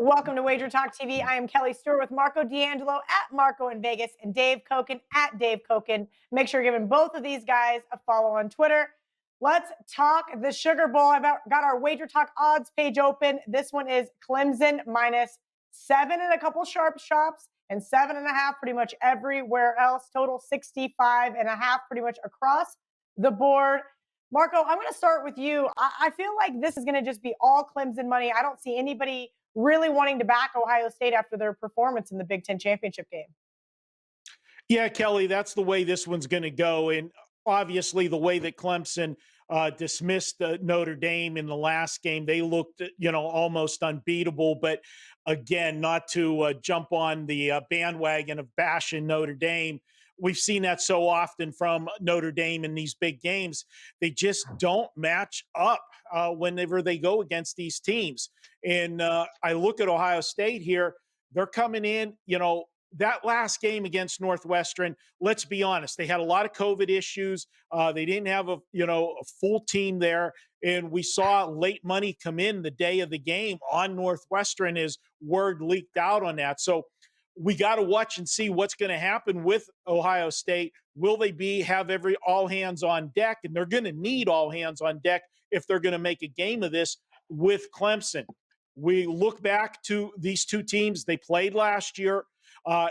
Welcome to WagerTalk TV. I am Kelly Stewart with Marco D'Angelo at Marco in Vegas and Dave Koken at Dave Koken. Make sure you're giving both of these guys a follow on Twitter. Let's talk the Sugar Bowl. I've got our WagerTalk odds page open. This one is Clemson -7 and a couple sharp shops and 7.5 pretty much everywhere else. Total 65.5 pretty much across the board. Marco, I'm going to start with you. I feel like this is going to just be all Clemson money. I don't see anybody really wanting to back Ohio State after their performance in the Big Ten championship game. Yeah, Kelly, that's the way this one's going to go. And obviously, the way that Clemson dismissed Notre Dame in the last game, they looked, almost unbeatable. But again, not to jump on the bandwagon of bashing Notre Dame. We've seen that so often from Notre Dame in these big games. They just don't match up whenever they go against these teams. And I look at Ohio State here. They're coming in, that last game against Northwestern, let's be honest, they had a lot of COVID issues. They didn't have a full team there. And we saw late money come in the day of the game on Northwestern as word leaked out on that. So we got to watch and see what's going to happen with Ohio State. Will they have all hands on deck? And they're going to need all hands on deck if they're going to make a game of this with Clemson. We look back to these two teams. They played last year.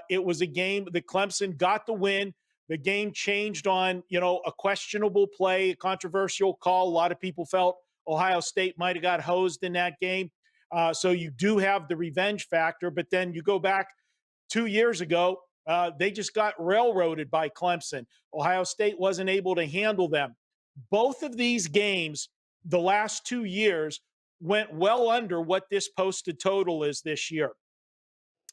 It was a game that Clemson got the win. The game changed on, a questionable play, a controversial call. A lot of people felt Ohio State might have got hosed in that game. So you do have the revenge factor. But then you go back 2 years ago, they just got railroaded by Clemson. Ohio State wasn't able to handle them. Both of these games, the last 2 years, went well under what this posted total is this year.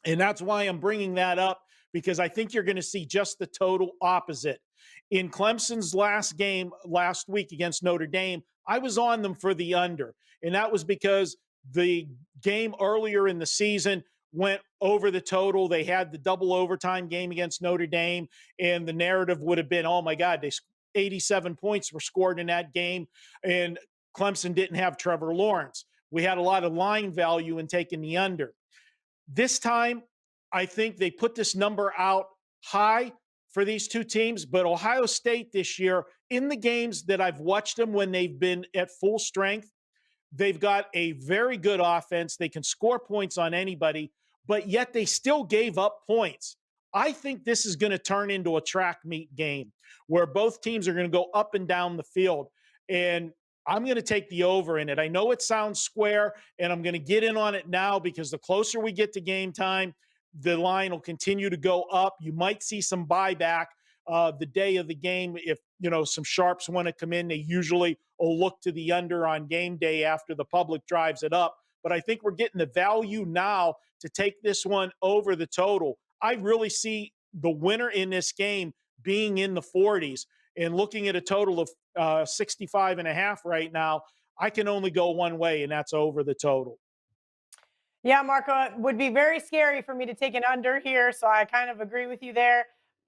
And that's why I'm bringing that up, because I think you're going to see just the total opposite. In Clemson's last game last week against Notre Dame, I was on them for the under. And that was because the game earlier in the season went over the total. They had the double overtime game against Notre Dame, and the narrative would have been, oh my God, 87 points were scored in that game, and Clemson didn't have Trevor Lawrence. We had a lot of line value in taking the under. This time, I think they put this number out high for these two teams, but Ohio State this year, in the games that I've watched them when they've been at full strength, they've got a very good offense. They can score points on anybody, but yet they still gave up points. I think this is going to turn into a track meet game where both teams are going to go up and down the field. And I'm going to take the over in it. I know it sounds square, and I'm going to get in on it now because the closer we get to game time, the line will continue to go up. You might see some buyback the day of the game. If, some sharps want to come in, they usually will look to the under on game day after the public drives it up. But I think we're getting the value now to take this one over the total. I really see the winner in this game being in the 40s, and looking at a total of 65.5 right now, I can only go one way, and that's over the total. Yeah, Marco, it would be very scary for me to take an under here, so I kind of agree with you there.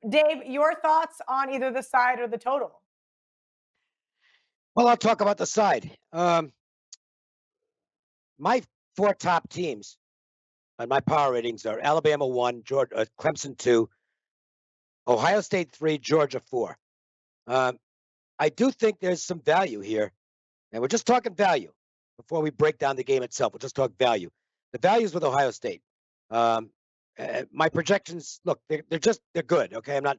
Dave, your thoughts on either the side or the total? Well, I'll talk about the side. My four top teams on my power ratings are Alabama 1, Clemson 2, Ohio State 3, Georgia 4. I do think there's some value here, and we're just talking value before we break down the game itself. We'll just talk value. The value's with Ohio State. My projections, look, they're good. Okay, I'm not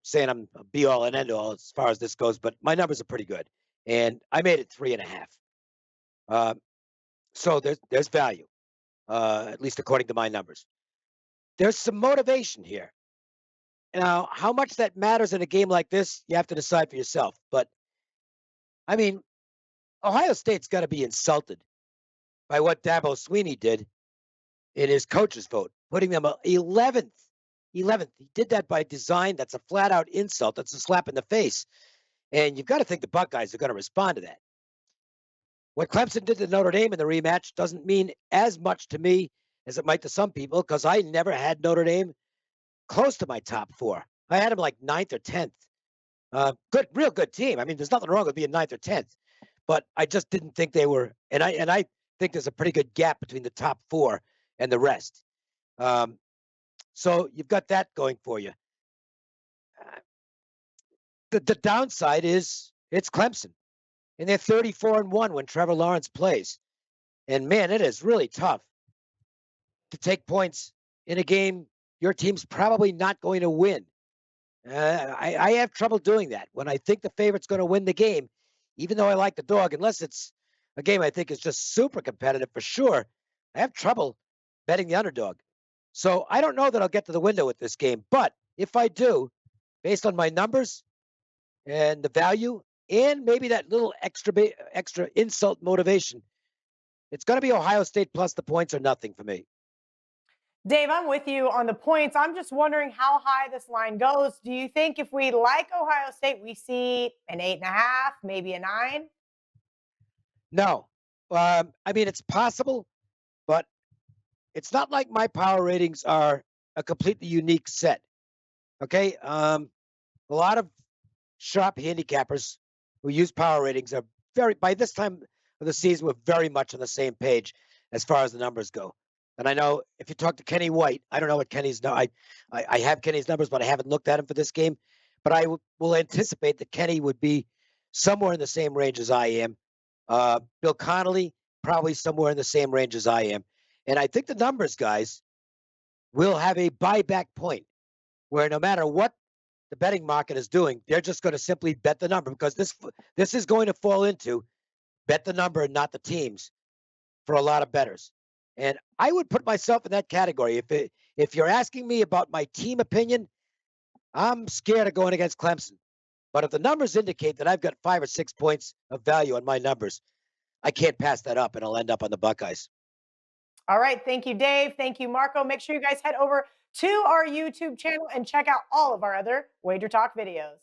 saying I'm a be all and end all as far as this goes, but my numbers are pretty good, and I made it 3.5. So there's value, at least according to my numbers. There's some motivation here. Now, how much that matters in a game like this, you have to decide for yourself. But, I mean, Ohio State's got to be insulted by what Dabo Swinney did in his coach's vote, putting them 11th. 11th. He did that by design. That's a flat-out insult. That's a slap in the face. And you've got to think the Buckeyes are going to respond to that. What Clemson did to Notre Dame in the rematch doesn't mean as much to me as it might to some people, because I never had Notre Dame close to my top four. I had them like 9th or 10th. Real good team. I mean, there's nothing wrong with being 9th or 10th, but I just didn't think they were. And I think there's a pretty good gap between the top 4 and the rest. So you've got that going for you. The downside is it's Clemson, and they're 34-1 when Trevor Lawrence plays. And man, it is really tough to take points in a game your team's probably not going to win. I have trouble doing that when I think the favorite's going to win the game, even though I like the dog, unless it's a game I think is just super competitive for sure. I have trouble betting the underdog. So I don't know that I'll get to the window with this game, but if I do, based on my numbers and the value and maybe that little extra insult motivation, it's going to be Ohio State plus the points or nothing for me. Dave, I'm with you on the points. I'm just wondering how high this line goes. Do you think if we like Ohio State, we see an 8.5, maybe a 9? No. I mean, it's possible, but it's not like my power ratings are a completely unique set. Okay. A lot of sharp handicappers who use power ratings are by this time of the season, we're very much on the same page as far as the numbers go. And I know if you talk to Kenny White, I don't know what Kenny's I have Kenny's numbers, but I haven't looked at him for this game. But I will anticipate that Kenny would be somewhere in the same range as I am. Bill Connolly, probably somewhere in the same range as I am. And I think the numbers, guys, will have a buyback point where no matter what the betting market is doing, they're just going to simply bet the number, because this is going to fall into bet the number and not the teams for a lot of bettors. And I would put myself in that category. If you're asking me about my team opinion, I'm scared of going against Clemson. But if the numbers indicate that I've got 5 or 6 points of value on my numbers, I can't pass that up, and I'll end up on the Buckeyes. All right. Thank you, Dave. Thank you, Marco. Make sure you guys head over to our YouTube channel and check out all of our other WagerTalk videos.